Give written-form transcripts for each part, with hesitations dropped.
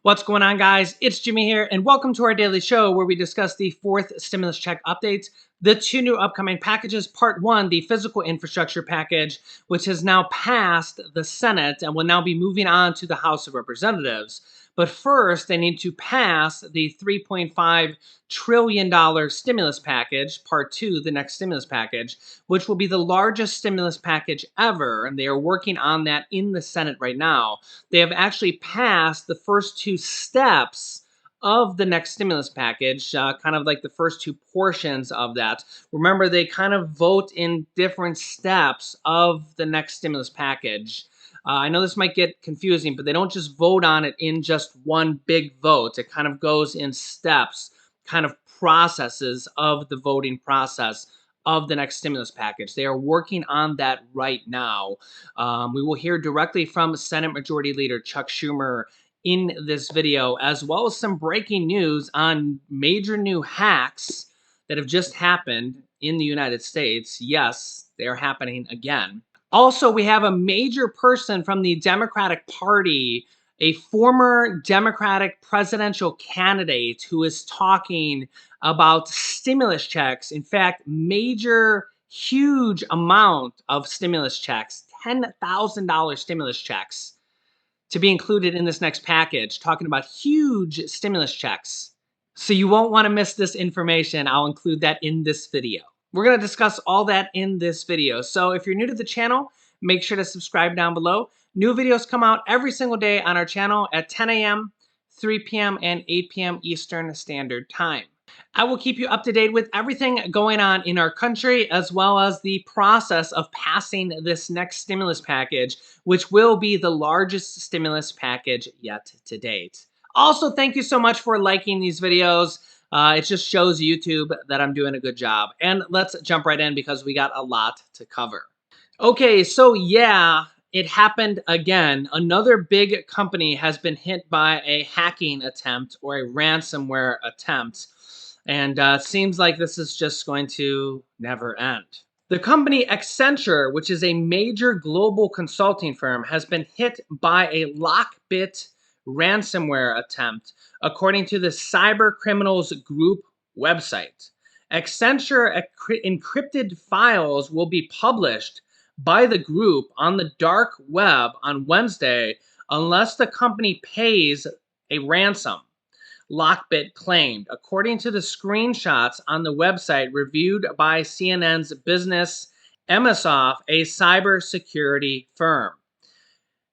What's going on, guys? It's Jimmy here, and welcome to our daily show where we discuss the fourth stimulus check updates, the two new upcoming packages. Part one, the physical infrastructure package, which has now passed the Senate and will now be moving on to the House of Representatives. But first, they need to pass the $3.5 trillion stimulus package, part two, the next stimulus package, which will be the largest stimulus package ever. And they are working on that in the Senate right now. They have actually passed the first two steps of the next stimulus package, kind of like the first two portions of that. Remember, they kind of vote in different steps of the next stimulus package. I know this might get confusing, but they don't just vote on it in just one big vote. It kind of goes in steps, kind of processes of the voting process of the next stimulus package. They are working on that right now. We will hear directly from Senate Majority Leader Chuck Schumer in this video, as well as some breaking news on major new hacks that have just happened in the United States. Yes, they are happening again. Also, we have a major person from the Democratic Party, a former Democratic presidential candidate who is talking about stimulus checks. In fact, huge amount of stimulus checks, $10,000 stimulus checks to be included in this next package, talking about huge stimulus checks. So you won't want to miss this information. I'll include that in this video. We're going to discuss all that in this video. So if you're new to the channel, make sure to subscribe down below. New videos come out every single day on our channel at 10 a.m., 3 p.m., and 8 p.m. Eastern Standard Time. I will keep you up to date with everything going on in our country, as well as the process of passing this next stimulus package, which will be the largest stimulus package yet to date. Also, thank you so much for liking these videos. It just shows YouTube that I'm doing a good job. And let's jump right in because we got a lot to cover. Okay, so yeah, it happened again. Another big company has been hit by a hacking attempt or a ransomware attempt. And it seems like this is just going to never end. The company Accenture, which is a major global consulting firm, has been hit by a Lockbit ransomware attempt, according to the Cyber Criminals Group website. Accenture encrypted files will be published by the group on the dark web on Wednesday unless the company pays a ransom, Lockbit claimed, according to the screenshots on the website reviewed by CNN's Business Emisoff, a cybersecurity firm.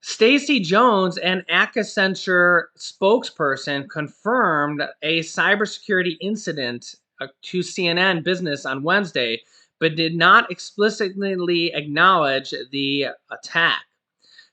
Stacey Jones, an Accenture spokesperson, confirmed a cybersecurity incident to CNN Business on Wednesday, but did not explicitly acknowledge the attack.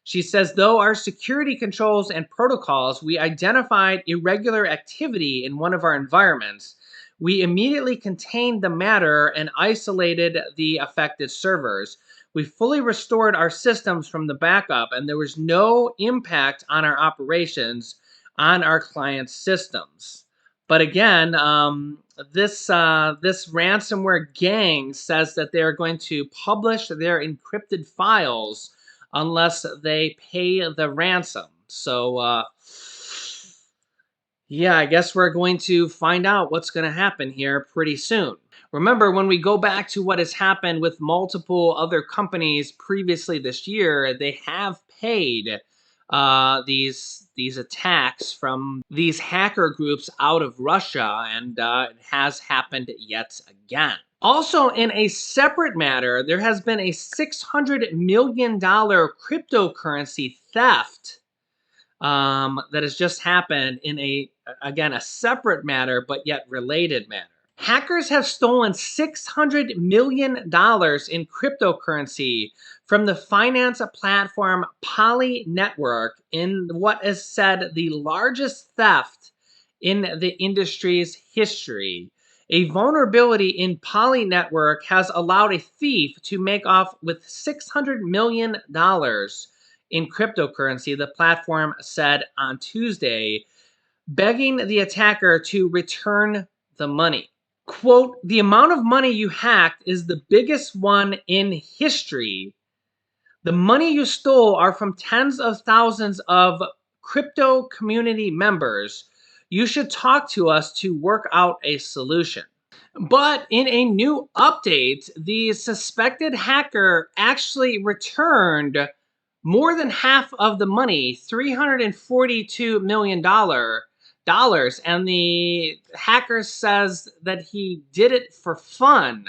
She says, though our security controls and protocols, we identified irregular activity in one of our environments, we immediately contained the matter and isolated the affected servers. We fully restored our systems from the backup, and there was no impact on our operations on our clients' systems. But again, this ransomware gang says that they are going to publish their encrypted files unless they pay the ransom. So, yeah, I guess we're going to find out what's going to happen here pretty soon. Remember, when we go back to what has happened with multiple other companies previously this year, they have paid these attacks from these hacker groups out of Russia, and it has happened yet again. Also, in a separate matter, there has been a $600 million cryptocurrency theft that has just happened in a separate matter, but yet related matter. Hackers have stolen $600 million in cryptocurrency from the finance platform Poly Network in what is said the largest theft in the industry's history. A vulnerability in Poly Network has allowed a thief to make off with $600 million in cryptocurrency, the platform said on Tuesday, begging the attacker to return the money. Quote, the amount of money you hacked is the biggest one in history. The money you stole are from tens of thousands of crypto community members. You should talk to us to work out a solution. But in a new update, the suspected hacker actually returned more than half of the money, $342 million. And the hacker says that he did it for fun.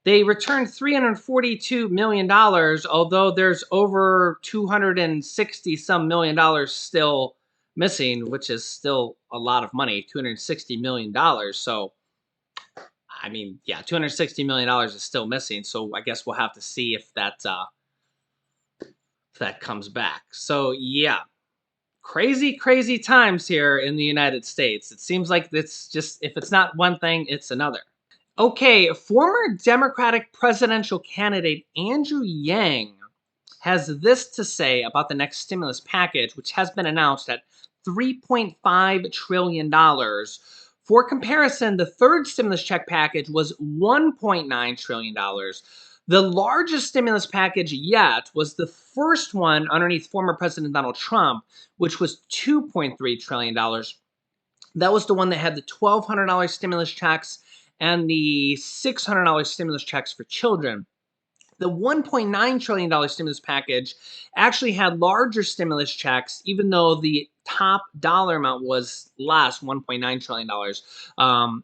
They returned $342 million, although there's over 260 some million dollars still missing, which is still a lot of money, $260 million. So, I mean, yeah, $260 million is still missing. So I guess we'll have to see if that comes back. So yeah, crazy, crazy times here in the United States. It seems like it's just, if it's not one thing, it's another. Okay, former Democratic presidential candidate Andrew Yang has this to say about the next stimulus package, which has been announced at $3.5 trillion. For comparison, the third stimulus check package was $1.9 trillion. The largest stimulus package yet was the first one underneath former President Donald Trump, which was $2.3 trillion. That was the one that had the $1,200 stimulus checks and the $600 stimulus checks for children. The $1.9 trillion stimulus package actually had larger stimulus checks, even though the top dollar amount was less, $1.9 trillion,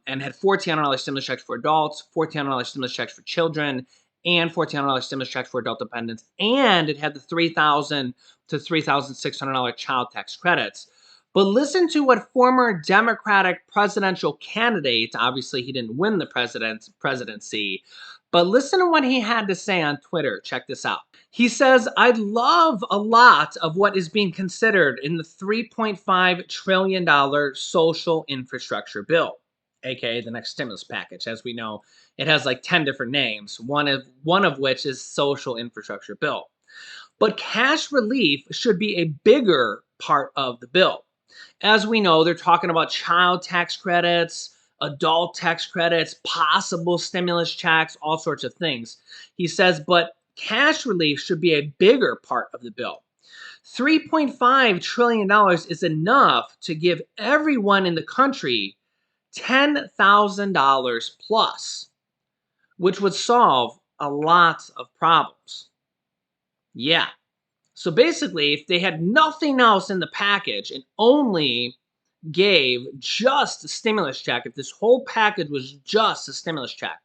and had $1,400 stimulus checks for adults, $1,400 stimulus checks for children, and $1,400 stimulus checks for adult dependents. And it had the $3,000 to $3,600 child tax credits. But listen to what former Democratic presidential candidate, obviously he didn't win the presidency, but listen to what he had to say on Twitter. Check this out. He says, "I'd love a lot of what is being considered in the $3.5 trillion social infrastructure bill," aka the next stimulus package. As we know, it has like 10 different names, one of which is social infrastructure bill. But cash relief should be a bigger part of the bill. As we know, they're talking about child tax credits, adult tax credits, possible stimulus checks, all sorts of things. He says, but cash relief should be a bigger part of the bill. $3.5 trillion is enough to give everyone in the country $10,000 plus, which would solve a lot of problems. Yeah. So basically, if they had nothing else in the package and only gave just a stimulus check, if this whole package was just a stimulus check,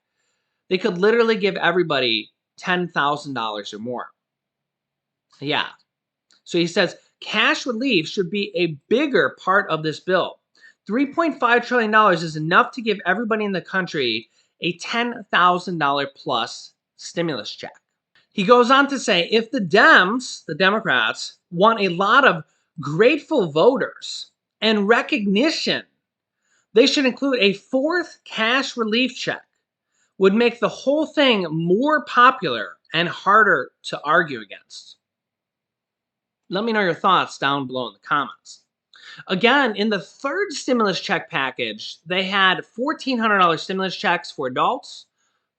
they could literally give everybody $10,000 or more. Yeah. So he says cash relief should be a bigger part of this bill. $3.5 trillion is enough to give everybody in the country a $10,000 plus stimulus check. He goes on to say, if the Dems, the Democrats, want a lot of grateful voters and recognition, they should include a fourth cash relief check. Would make the whole thing more popular and harder to argue against. Let me know your thoughts down below in the comments. Again, in the third stimulus check package, they had $1,400 stimulus checks for adults,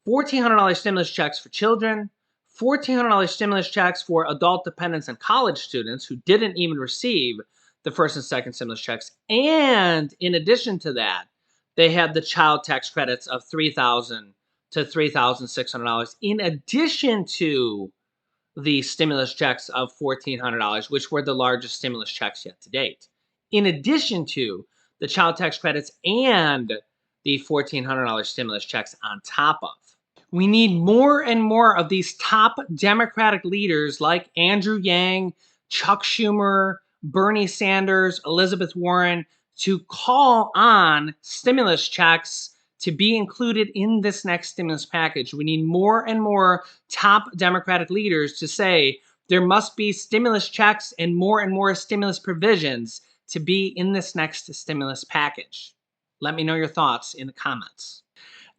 $1,400 stimulus checks for children, $1,400 stimulus checks for adult dependents and college students who didn't even receive the first and second stimulus checks. And in addition to that, they had the child tax credits of $3,000 to $3,600 in addition to the stimulus checks of $1,400, which were the largest stimulus checks yet to date. In addition to the child tax credits and the $1,400 stimulus checks on top of. We need more and more of these top Democratic leaders like Andrew Yang, Chuck Schumer, Bernie Sanders, Elizabeth Warren to call on stimulus checks to be included in this next stimulus package. We need more and more top Democratic leaders to say there must be stimulus checks and more stimulus provisions to be in this next stimulus package. Let me know your thoughts in the comments.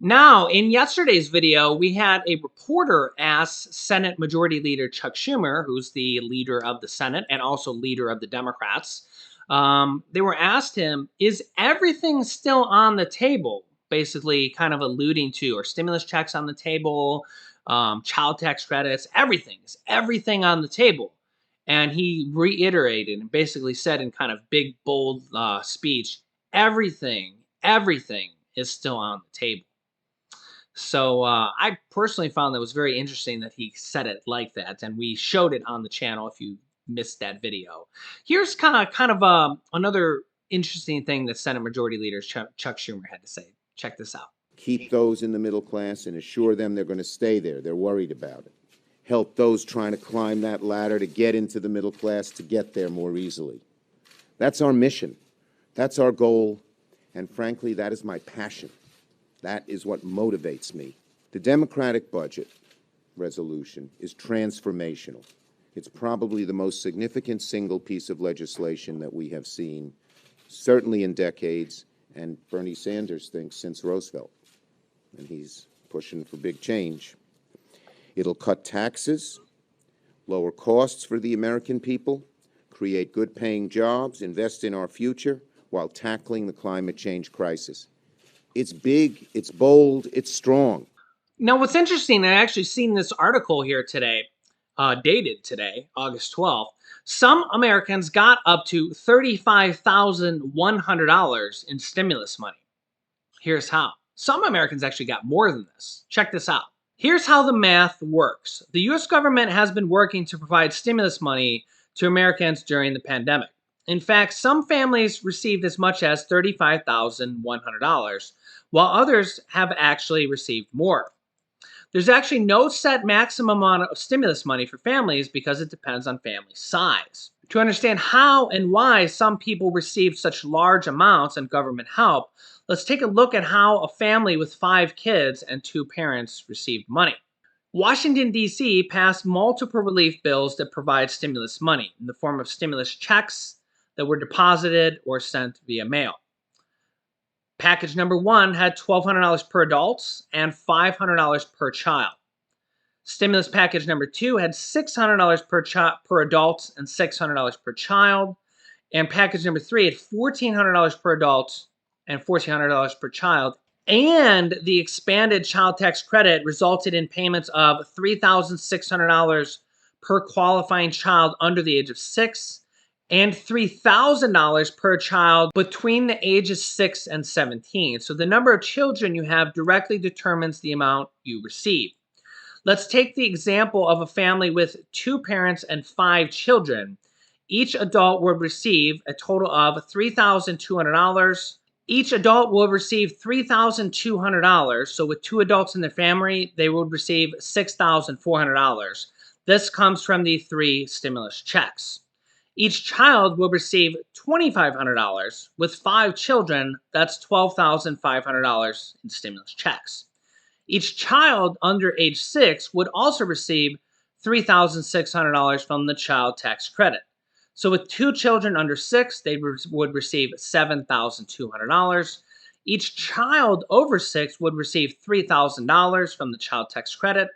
Now, in yesterday's video, we had a reporter ask Senate Majority Leader Chuck Schumer, who's the leader of the Senate and also leader of the Democrats. They were asked him, is everything still on the table? Basically kind of alluding to, or stimulus checks on the table, child tax credits, everything. Is everything on the table? And he reiterated and basically said in kind of big, bold speech, everything is still on the table. So I personally found that was very interesting that he said it like that, and we showed it on the channel. If you missed that video, here's kind of another interesting thing that Senate Majority Leader Chuck Schumer had to say. Check this out. Keep those in the middle class and assure them they're going to stay there. They're worried about it. Help those trying to climb that ladder to get into the middle class to get there more easily. That's our mission. That's our goal. And frankly, that is my passion. That is what motivates me. The Democratic budget resolution is transformational. It's probably the most significant single piece of legislation that we have seen, certainly in decades, and Bernie Sanders thinks since Roosevelt. And he's pushing for big change. It'll cut taxes, lower costs for the American people, create good-paying jobs, invest in our future while tackling the climate change crisis. It's big, it's bold, it's strong. Now, what's interesting, I actually seen this article here today, dated today, August 12th. Some Americans got up to $35,100 in stimulus money. Here's how. Some Americans actually got more than this. Check this out. Here's how the math works. The U.S. government has been working to provide stimulus money to Americans during the pandemic. In fact, some families received as much as $35,100, while others have actually received more. There's actually no set maximum amount of stimulus money for families because it depends on family size. To understand how and why some people received such large amounts in government help, let's take a look at how a family with 5 kids and 2 parents received money. Washington, D.C. passed multiple relief bills that provide stimulus money in the form of stimulus checks that were deposited or sent via mail. Package number 1 had $1,200 per adult and $500 per child. Stimulus package number 2 had $600 per adult and $600 per child. And package number 3 had $1,400 per adult and $1,400 per child. And the expanded child tax credit resulted in payments of $3,600 per qualifying child under the age of 6 and $3,000 per child between the ages 6 and 17. So the number of children you have directly determines the amount you receive. Let's take the example of a family with 2 parents and 5 children. Each adult will receive a total of $3,200. Each adult will receive $3,200. So with 2 adults in the family, they will receive $6,400. This comes from the 3 stimulus checks. Each child will receive $2,500. With 5 children, that's $12,500 in stimulus checks. Each child under age 6 would also receive $3,600 from the child tax credit. So with 2 children under 6, they would receive $7,200. Each child over 6 would receive $3,000 from the child tax credit.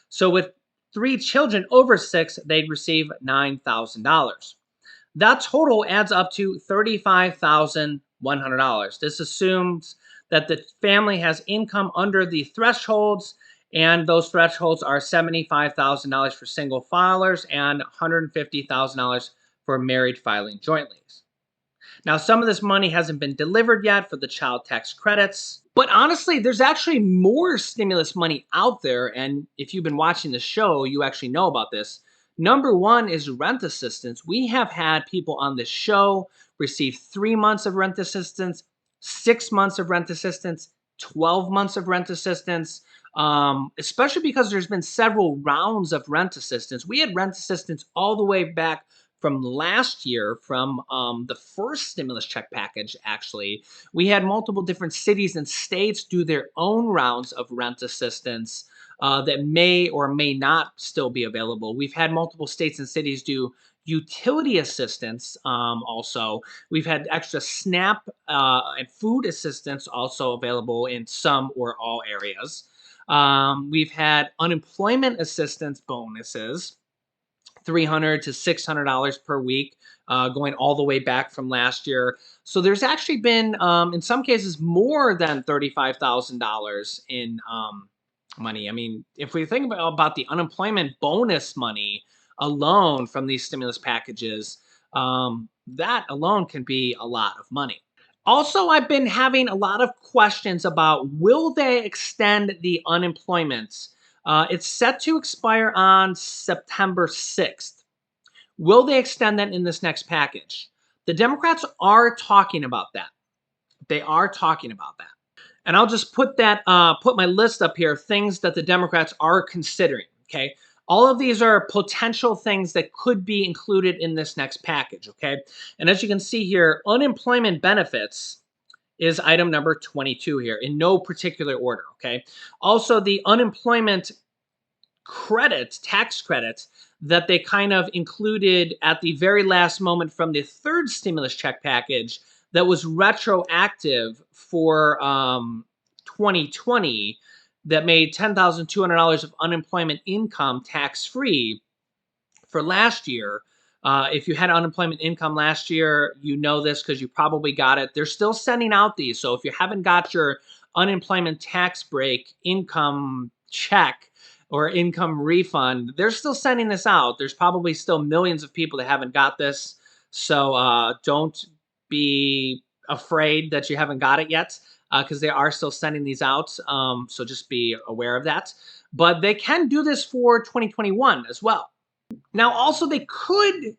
So with 3 children over 6, they'd receive $9,000. That total adds up to $35,100. This assumes that the family has income under the thresholds, and those thresholds are $75,000 for single filers and $150,000 for married filing jointly. Now, some of this money hasn't been delivered yet for the child tax credits, but honestly, there's actually more stimulus money out there, and if you've been watching the show, you actually know about this. Number 1 is rent assistance. We have had people on this show receive 3 months of rent assistance, 6 months of rent assistance, 12 months of rent assistance, especially because there's been several rounds of rent assistance. We had rent assistance all the way back from last year, from the first stimulus check package, actually. We had multiple different cities and states do their own rounds of rent assistance that may or may not still be available. We've had multiple states and cities do utility assistance also. We've had extra SNAP and food assistance also available in some or all areas. We've had unemployment assistance bonuses, $300 to $600 per week, going all the way back from last year. So there's actually been, in some cases, more than $35,000 in money. I mean, if we think about the unemployment bonus money, alone from these stimulus packages, that alone can be a lot of money. Also, I've been having a lot of questions about will they extend the unemployment? It's set to expire on September 6th. Will they extend that in this next package? The Democrats are talking about that. They are talking about that. And I'll just put my list up here of things that the Democrats are considering. Okay. All of these are potential things that could be included in this next package. Okay. And as you can see here, unemployment benefits is item number 22 here in no particular order. Okay. Also, the unemployment credits, tax credits that they kind of included at the very last moment from the third stimulus check package that was retroactive for 2020 that made $10,200 of unemployment income tax free for last year. If you had unemployment income last year, you know this because you probably got it. They're still sending out these. So if you haven't got your unemployment tax break income check or income refund, they're still sending this out. There's probably still millions of people that haven't got this. So don't be afraid that you haven't got it yet because they are still sending these out. So just be aware of that. But they can do this for 2021 as well. Now, also they could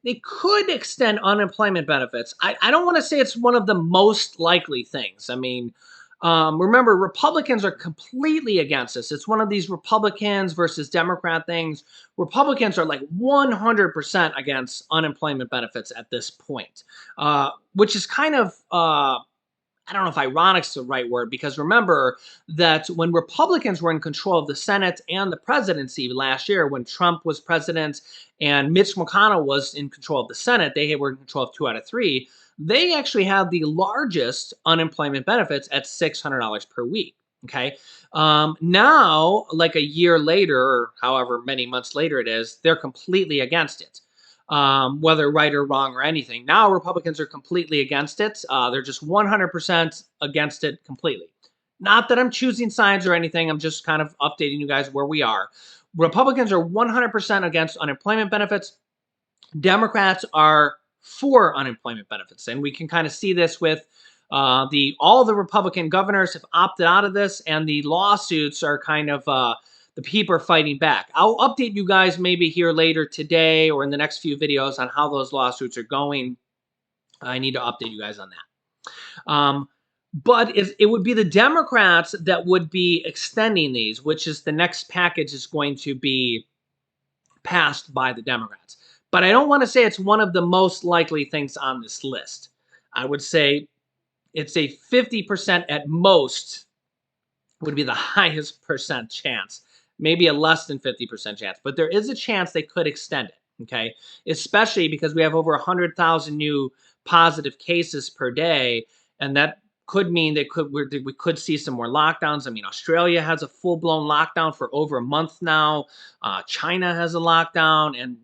extend unemployment benefits. I don't want to say it's one of the most likely things. I mean, remember, Republicans are completely against this. It's one of these Republicans versus Democrat things. Republicans are like 100% against unemployment benefits at this point, which is kind of I don't know if ironic's the right word, because remember that when Republicans were in control of the Senate and the presidency last year, when Trump was president and Mitch McConnell was in control of the Senate, they were in control of 2 out of 3. They actually had the largest unemployment benefits at $600 per week. Okay. Now, like a year later, or however many months later it is, they're completely against it, whether right or wrong or anything. Now Republicans are completely against it. They're just 100% against it completely. Not that I'm choosing sides or anything. I'm just kind of updating you guys where we are. Republicans are 100% against unemployment benefits. Democrats are for unemployment benefits, and we can kind of see this with all the Republican governors have opted out of this, and the lawsuits are kind of the people are fighting back. I'll update you guys maybe here later today or in the next few videos on how those lawsuits are going. I need to update you guys on that. But it would be the Democrats that would be extending these, which is the next package is going to be passed by the Democrats. But I don't want to say it's one of the most likely things on this list. I would say it's a 50% at most would be the highest percent chance, maybe a less than 50% chance, but there is a chance they could extend it, okay? Especially because we have over 100,000 new positive cases per day, and that could mean we could see some more lockdowns. I mean, Australia has a full-blown lockdown for over a month now. China has a lockdown, and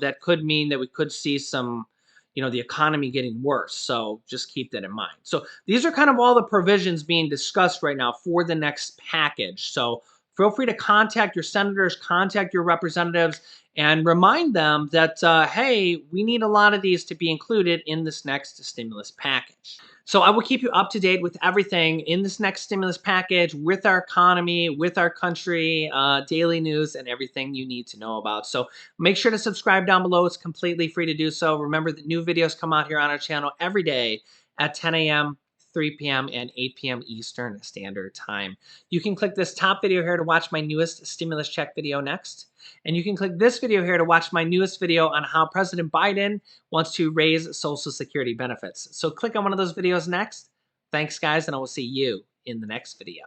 that could mean that we could see some the economy getting worse. So just keep that in mind. So these are kind of all the provisions being discussed right now for the next package. So feel free to contact your senators, contact your representatives, and remind them that, hey, we need a lot of these to be included in this next stimulus package. So I will keep you up to date with everything in this next stimulus package, with our economy, with our country, daily news, and everything you need to know about. So make sure to subscribe down below. It's completely free to do so. Remember that new videos come out here on our channel every day at 10 a.m., 3 p.m., and 8 p.m. Eastern Standard Time. You can click this top video here to watch my newest stimulus check video next. And you can click this video here to watch my newest video on how President Biden wants to raise Social Security benefits. So click on one of those videos next. Thanks, guys, and I will see you in the next video.